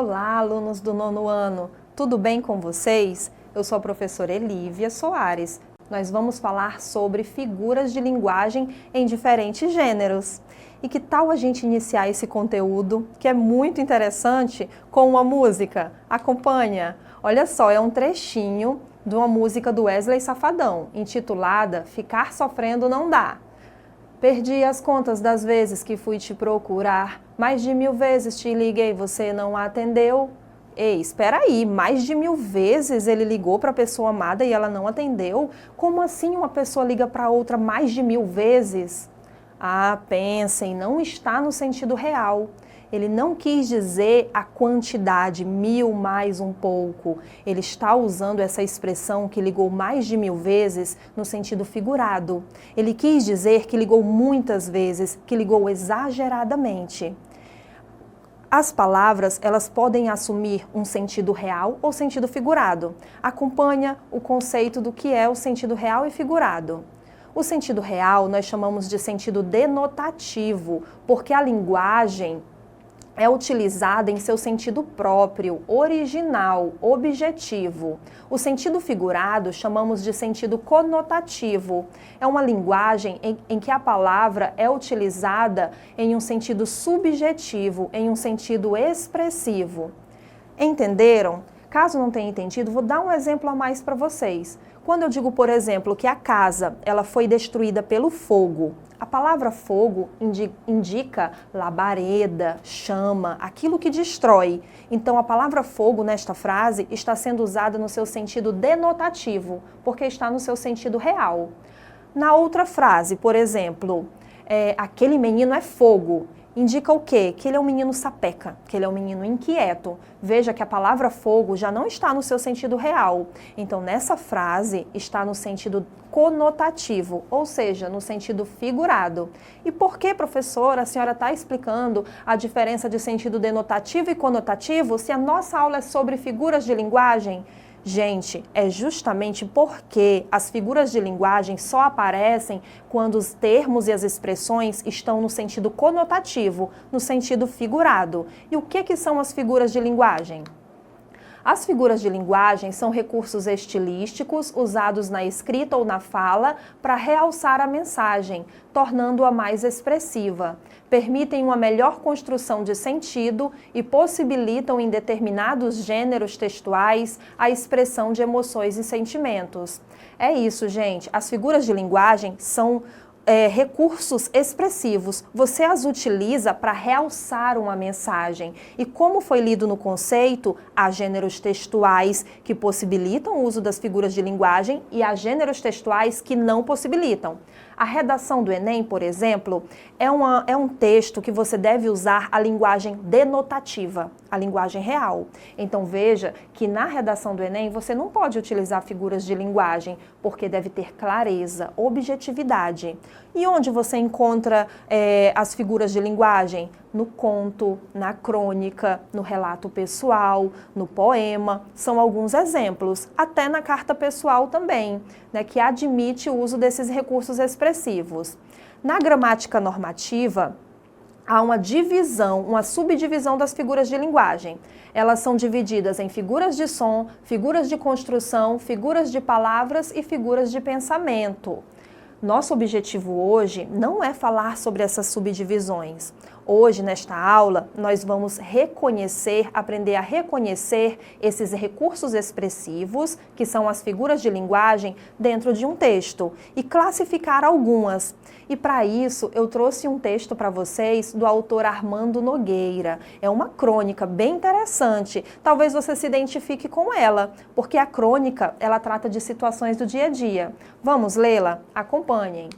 Olá, alunos do nono ano! Tudo bem com vocês? Eu sou a professora Elívia Soares. Nós vamos falar sobre figuras de linguagem em diferentes gêneros. E que tal a gente iniciar esse conteúdo, que é muito interessante, com uma música? Acompanha! Olha só, é um trechinho de uma música do Wesley Safadão, intitulada Ficar Sofrendo Não Dá. Perdi as contas das vezes que fui te procurar, mais de 1000 vezes te liguei, você não atendeu. Ei, espera aí, mais de 1000 vezes ele ligou para a pessoa amada e ela não atendeu? Como assim uma pessoa liga para outra mais de 1000 vezes? Ah, pensem, não está no sentido real. Ele não quis dizer a quantidade, 1000 mais um pouco. Ele está usando essa expressão que ligou mais de 1000 vezes no sentido figurado. Ele quis dizer que ligou muitas vezes, que ligou exageradamente. As palavras, elas podem assumir um sentido real ou sentido figurado. Acompanha o conceito do que é o sentido real e figurado. O sentido real nós chamamos de sentido denotativo, porque a linguagem é utilizada em seu sentido próprio, original, objetivo. O sentido figurado chamamos de sentido conotativo. É uma linguagem em que a palavra é utilizada em um sentido subjetivo, em um sentido expressivo. Entenderam? Caso não tenha entendido, vou dar um exemplo a mais para vocês. Quando eu digo, por exemplo, que a casa ela foi destruída pelo fogo, a palavra fogo indica labareda, chama, aquilo que destrói. Então, a palavra fogo nesta frase está sendo usada no seu sentido denotativo, porque está no seu sentido real. Na outra frase, por exemplo, aquele menino é fogo, indica o quê? Que ele é um menino sapeca, que ele é um menino inquieto. Veja que a palavra fogo já não está no seu sentido real. Então, nessa frase, está no sentido conotativo, ou seja, no sentido figurado. E por que, professora, a senhora está explicando a diferença de sentido denotativo e conotativo se a nossa aula é sobre figuras de linguagem? Gente, é justamente porque as figuras de linguagem só aparecem quando os termos e as expressões estão no sentido conotativo, no sentido figurado. E o que são as figuras de linguagem? As figuras de linguagem são recursos estilísticos usados na escrita ou na fala para realçar a mensagem, tornando-a mais expressiva. Permitem uma melhor construção de sentido e possibilitam em determinados gêneros textuais a expressão de emoções e sentimentos. É isso, gente. As figuras de linguagem são recursos expressivos. Você as utiliza para realçar uma mensagem. E como foi lido no conceito, há gêneros textuais que possibilitam o uso das figuras de linguagem e há gêneros textuais que não possibilitam. A redação do Enem, por exemplo, é um texto que você deve usar a linguagem denotativa, a linguagem real. Então veja que na redação do Enem você não pode utilizar figuras de linguagem, porque deve ter clareza, objetividade. E onde você encontra as figuras de linguagem? No conto, na crônica, no relato pessoal, no poema, são alguns exemplos. Até na carta pessoal também, né, que admite o uso desses recursos expressivos. Na gramática normativa, há uma divisão, uma subdivisão das figuras de linguagem. Elas são divididas em figuras de som, figuras de construção, figuras de palavras e figuras de pensamento. Nosso objetivo hoje não é falar sobre essas subdivisões. Hoje, nesta aula, nós vamos aprender a reconhecer esses recursos expressivos, que são as figuras de linguagem, dentro de um texto, e classificar algumas. E para isso, eu trouxe um texto para vocês do autor Armando Nogueira. É uma crônica bem interessante. Talvez você se identifique com ela, porque a crônica, ela trata de situações do dia a dia. Vamos lê-la? Acompanhem.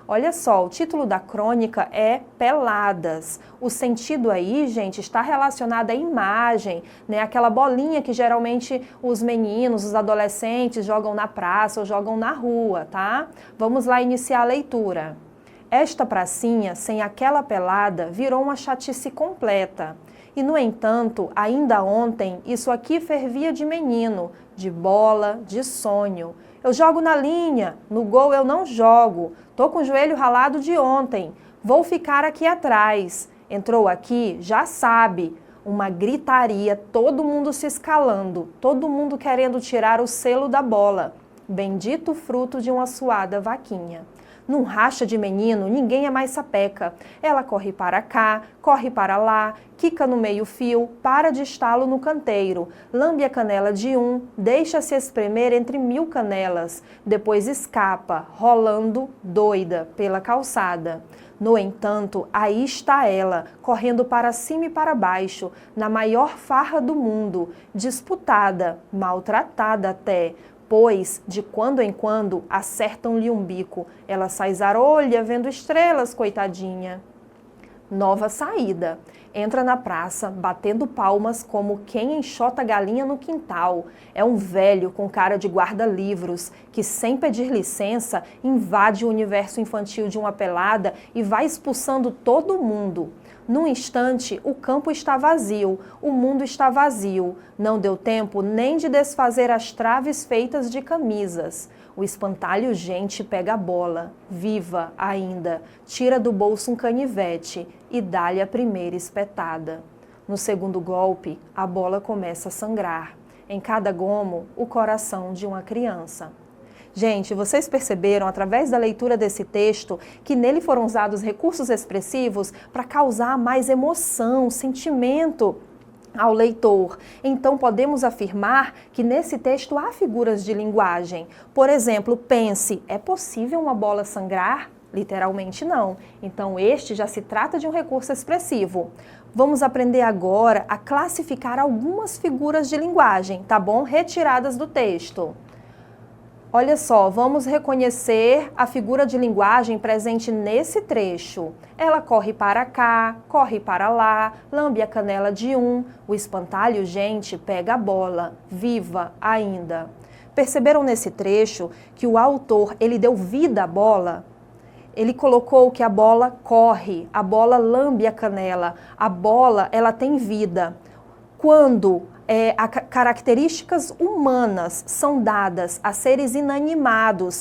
Olha só, o título da crônica é Peladas. O sentido aí, gente, está relacionado à imagem, né? Aquela bolinha que geralmente os meninos, os adolescentes jogam na praça ou jogam na rua, tá? Vamos lá iniciar a leitura. Esta pracinha, sem aquela pelada, virou uma chatice completa. E, no entanto, ainda ontem, isso aqui fervia de menino, de bola, de sonho. Eu jogo na linha, no gol eu não jogo. Tô com o joelho ralado de ontem. Vou ficar aqui atrás. Entrou aqui, já sabe. uma gritaria, todo mundo se escalando, todo mundo querendo tirar o selo da bola. Bendito fruto de uma suada vaquinha. Num racha de menino, ninguém é mais sapeca. Ela corre para cá, corre para lá, quica no meio-fio, para de estalo no canteiro, lambe a canela de um, deixa-se espremer entre 1000 canelas, depois escapa, rolando, doida, pela calçada. No entanto, aí está ela, correndo para cima e para baixo, na maior farra do mundo, disputada, maltratada até, pois, de quando em quando, acertam-lhe um bico. Ela sai zarolha, vendo estrelas, coitadinha. Nova saída. Entra na praça, batendo palmas como quem enxota galinha no quintal. É um velho com cara de guarda-livros, que sem pedir licença, invade o universo infantil de uma pelada e vai expulsando todo mundo. Num instante, o campo está vazio, o mundo está vazio. Não deu tempo nem de desfazer as traves feitas de camisas. O espantalho gente pega a bola, viva ainda, tira do bolso um canivete e dá-lhe a primeira espetada. No segundo golpe, a bola começa a sangrar. Em cada gomo, o coração de uma criança. Gente, vocês perceberam, através da leitura desse texto, que nele foram usados recursos expressivos para causar mais emoção, sentimento ao leitor. Então, podemos afirmar que nesse texto há figuras de linguagem. Por exemplo, pense, é possível uma bola sangrar? Literalmente não. Então, este já se trata de um recurso expressivo. Vamos aprender agora a classificar algumas figuras de linguagem, tá bom? Retiradas do texto. Olha só, vamos reconhecer a figura de linguagem presente nesse trecho. Ela corre para cá, corre para lá, lambe a canela de um, o espantalho gente pega a bola, viva ainda. Perceberam nesse trecho que o autor, ele deu vida à bola? Ele colocou que a bola corre, a bola lambe a canela, a bola, ela tem vida. Quando características humanas são dadas a seres inanimados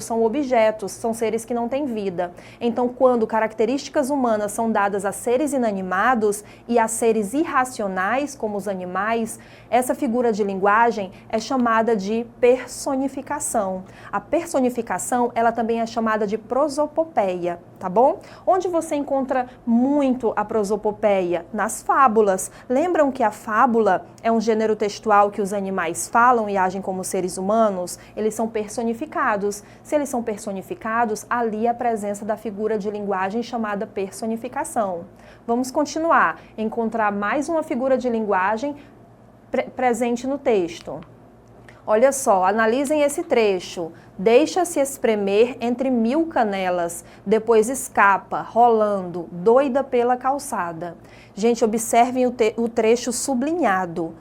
são objetos, são seres que não têm vida. Então, quando características humanas são dadas a seres inanimados e a seres irracionais, como os animais, essa figura de linguagem é chamada de personificação. A personificação, ela também é chamada de prosopopeia, tá bom? Onde você encontra muito a prosopopeia? Nas fábulas. Lembram que a fábula é um gênero textual que os animais falam e agem como seres humanos? Eles são personificados. Se eles são personificados, ali a presença da figura de linguagem chamada personificação. Vamos continuar. Encontrar mais uma figura de linguagem presente no texto. Olha só, analisem esse trecho. Deixa-se espremer entre 1000 canelas, depois escapa, rolando, doida pela calçada. Gente, observem o trecho sublinhado.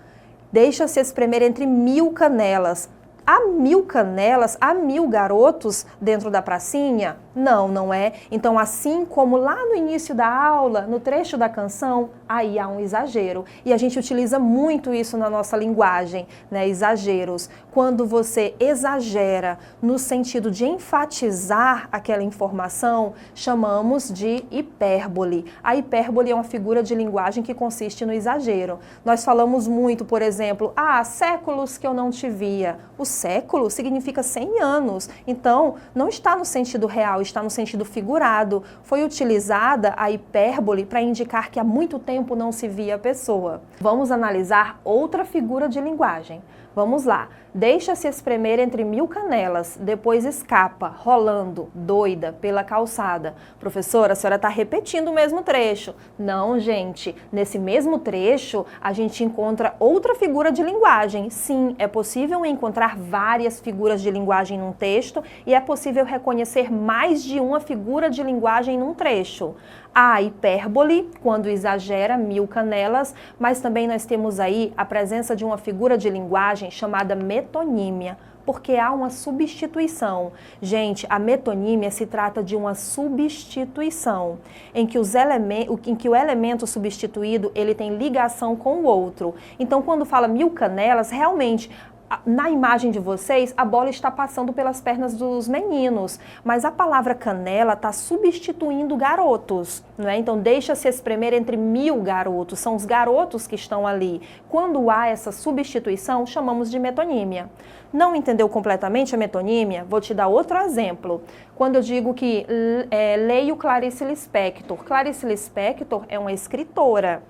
Deixa-se espremer entre 1000 canelas. Há 1000 canelas, há 1000 garotos dentro da pracinha? Não, não é. Então, assim como lá no início da aula, no trecho da canção, aí há um exagero. E a gente utiliza muito isso na nossa linguagem, né? Exageros. Quando você exagera no sentido de enfatizar aquela informação, chamamos de hipérbole. A hipérbole é uma figura de linguagem que consiste no exagero. Nós falamos muito, por exemplo, há séculos que eu não te via. O século significa 100 anos. Então, não está no sentido real, está no sentido figurado. Foi utilizada a hipérbole para indicar que há muito tempo não se via a pessoa. Vamos analisar outra figura de linguagem. Vamos lá. Deixa-se espremer entre 1000 canelas, depois escapa, rolando, doida, pela calçada. Professora, a senhora está repetindo o mesmo trecho. Não, gente. Nesse mesmo trecho, a gente encontra outra figura de linguagem. Sim, é possível encontrar várias figuras de linguagem num texto e é possível reconhecer mais de uma figura de linguagem num trecho. A hipérbole, quando exagera 1000 canelas, mas também nós temos aí a presença de uma figura de linguagem chamada metonímia, porque há uma substituição. Gente, a metonímia se trata de uma substituição, em que o elemento substituído ele tem ligação com o outro. Então, quando fala 1000 canelas, realmente Na imagem de vocês, a bola está passando pelas pernas dos meninos, mas a palavra canela está substituindo garotos, não é? Então, deixa-se espremer entre 1000 garotos, são os garotos que estão ali. Quando há essa substituição, chamamos de metonímia. Não entendeu completamente a metonímia? Vou te dar outro exemplo. Quando eu digo que leio Clarice Lispector. Clarice Lispector é uma escritora.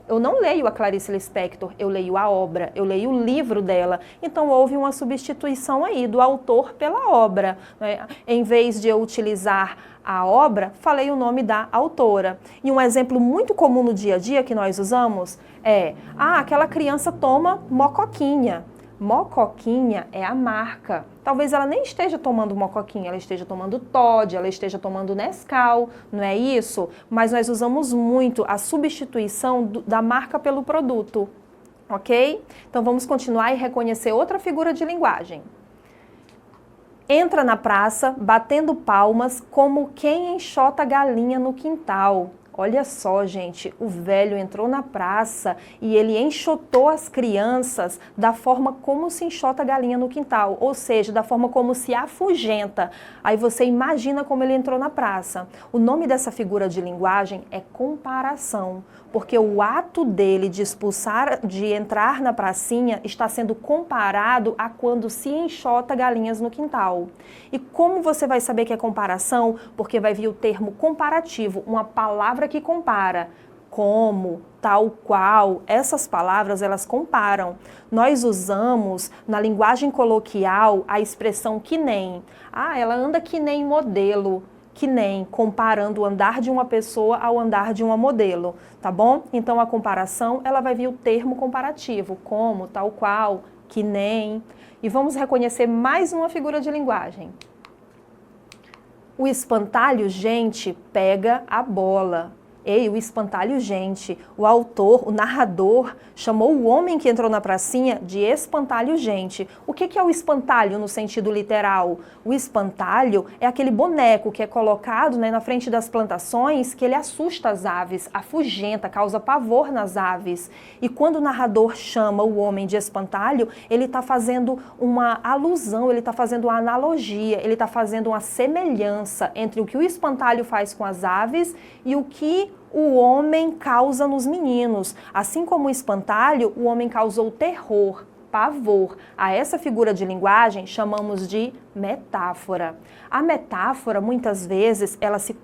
Eu não leio a Clarice Lispector, eu leio a obra, eu leio o livro dela. Então, houve uma substituição aí do autor pela obra, né? Em vez de eu utilizar a obra, falei o nome da autora. E um exemplo muito comum no dia a dia que nós usamos é: aquela criança toma mocoquinha. Mocoquinha é a marca. Talvez ela nem esteja tomando mocoquinha, ela esteja tomando Toddy, ela esteja tomando Nescau, não é isso? Mas nós usamos muito a substituição da marca pelo produto, ok? Então vamos continuar e reconhecer outra figura de linguagem. Entra na praça, batendo palmas, como quem enxota galinha no quintal. Olha só, gente, o velho entrou na praça e ele enxotou as crianças da forma como se enxota a galinha no quintal, ou seja, da forma como se afugenta. Aí você imagina como ele entrou na praça. O nome dessa figura de linguagem é comparação, porque o ato dele de expulsar, de entrar na pracinha, está sendo comparado a quando se enxota galinhas no quintal. E como você vai saber que é comparação? Porque vai vir o termo comparativo, uma palavra que compara, como, tal qual, essas palavras elas comparam. Nós usamos na linguagem coloquial a expressão que nem. Ela anda que nem modelo, que nem, comparando o andar de uma pessoa ao andar de uma modelo, tá bom? Então a comparação, ela vai vir o termo comparativo, como, tal qual, que nem. E vamos reconhecer mais uma figura de linguagem. O espantalho, gente, pega a bola. O espantalho, gente. O autor, o narrador, chamou o homem que entrou na pracinha de espantalho, gente. O que é o espantalho no sentido literal? O espantalho é aquele boneco que é colocado, né, na frente das plantações, que ele assusta as aves, afugenta, causa pavor nas aves. E quando o narrador chama o homem de espantalho, ele está fazendo uma alusão, ele está fazendo uma analogia, ele está fazendo uma semelhança entre o que o espantalho faz com as aves e o que o homem causa nos meninos. Assim como o espantalho, o homem causou terror, pavor. A essa figura de linguagem chamamos de metáfora. A metáfora, muitas vezes,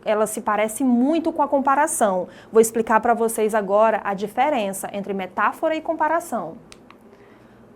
ela se parece muito com a comparação. Vou explicar para vocês agora a diferença entre metáfora e comparação.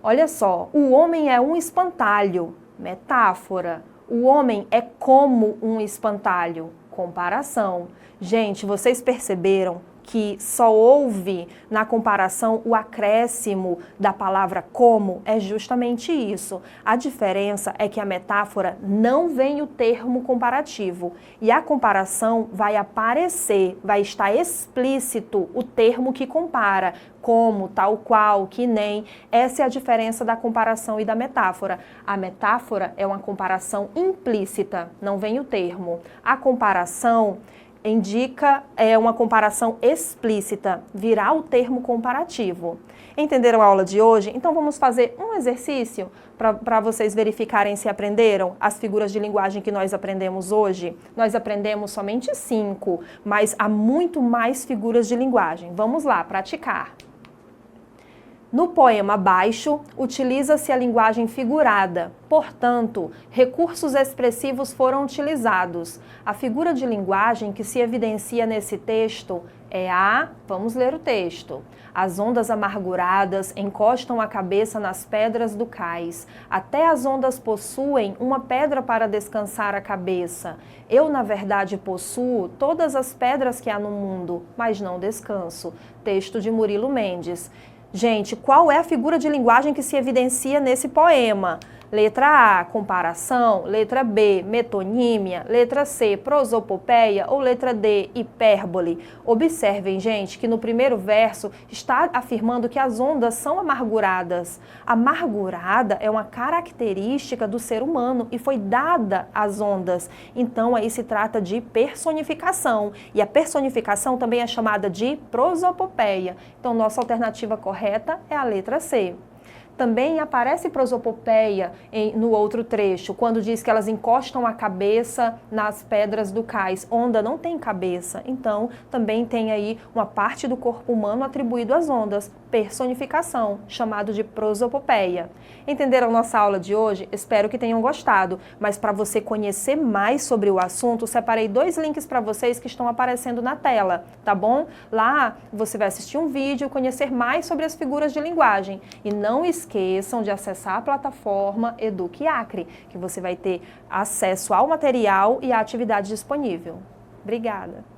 Olha só, o homem é um espantalho, metáfora. O homem é como um espantalho, comparação. Gente, vocês perceberam que só houve na comparação o acréscimo da palavra como? É justamente isso. A diferença é que a metáfora não vem o termo comparativo e a comparação vai aparecer, vai estar explícito o termo que compara, como, tal qual, que nem. Essa é a diferença da comparação e da metáfora. A metáfora é uma comparação implícita, não vem o termo. A comparação indica uma comparação explícita, virá o termo comparativo. Entenderam a aula de hoje? Então vamos fazer um exercício para vocês verificarem se aprenderam as figuras de linguagem que nós aprendemos hoje. Nós aprendemos somente 5, mas há muito mais figuras de linguagem. Vamos lá, praticar. No poema abaixo, utiliza-se a linguagem figurada, portanto, recursos expressivos foram utilizados. A figura de linguagem que se evidencia nesse texto é vamos ler o texto. As ondas amarguradas encostam a cabeça nas pedras do cais. Até as ondas possuem uma pedra para descansar a cabeça. Eu, na verdade, possuo todas as pedras que há no mundo, mas não descanso. Texto de Murilo Mendes. Gente, qual é a figura de linguagem que se evidencia nesse poema? Letra A, comparação. Letra B, metonímia. Letra C, prosopopeia. Ou letra D, hipérbole. Observem, gente, que no primeiro verso está afirmando que as ondas são amarguradas. Amargurada é uma característica do ser humano e foi dada às ondas. Então, aí se trata de personificação. E a personificação também é chamada de prosopopeia. Então, nossa alternativa correta é a letra C. Também aparece prosopopeia no outro trecho, quando diz que elas encostam a cabeça nas pedras do cais. Onda não tem cabeça, então também tem aí uma parte do corpo humano atribuído às ondas, personificação, chamado de prosopopeia. Entenderam nossa aula de hoje? Espero que tenham gostado, mas para você conhecer mais sobre o assunto, separei 2 links para vocês que estão aparecendo na tela, tá bom? Lá você vai assistir um vídeo, conhecer mais sobre as figuras de linguagem. E não esqueçam de acessar a plataforma Eduque Acre, que você vai ter acesso ao material e à atividade disponível. Obrigada!